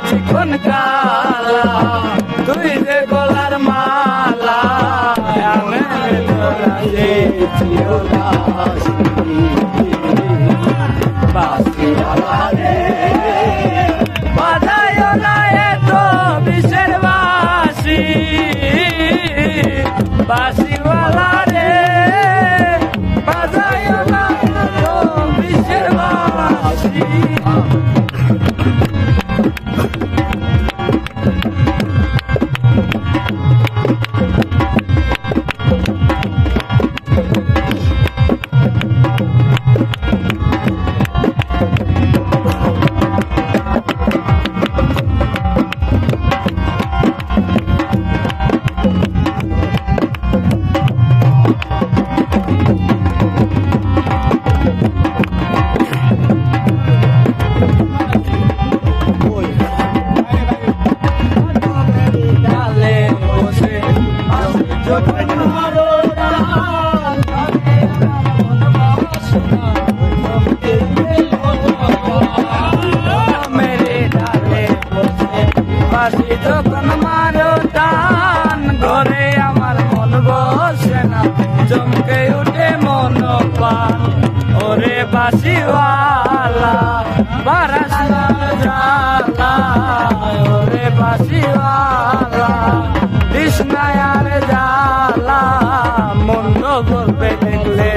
চিকন কালা তুই যে গলার মালা আমি তোরা যে বাসিওয়ালা রে বাজায় না এত বিষের বাসি বাসিওয়ালা রে বাজায় না এত বিষের বাসি যখন মারো টান ঘরে আমার মন বসে না চমকে উঠে মন পান ওরে বাসিওয়ালা বারাস জালা ওরে বাসিওয়ালা কৃষ্ণায়ার জালা মন্দ বলবে দেখলে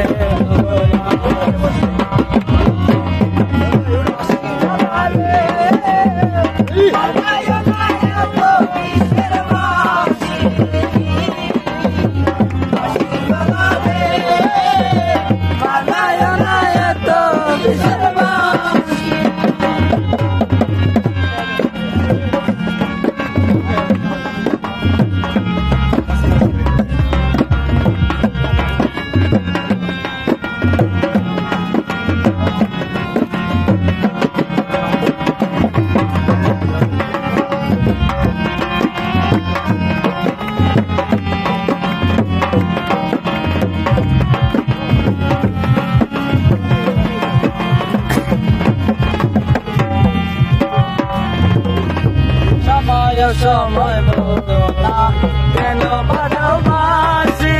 সময় মতো না কেন বাজাও বাঁশি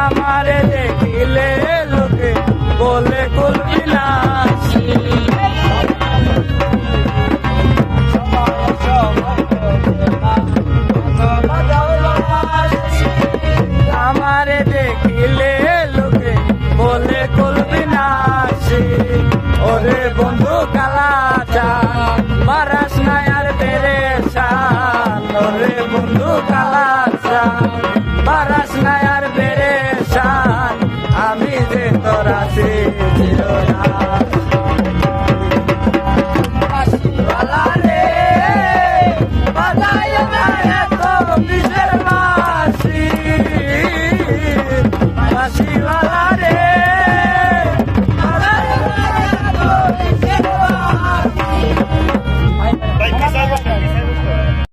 আমারে দেখিলে লোকে বলে কুলবি নাসি আমারে দেখিলে লোকে বলে কুলবি নাসি ওরে বন্ধু কালাচা বারাস না আর বেরে ওরে বন্ধু কালা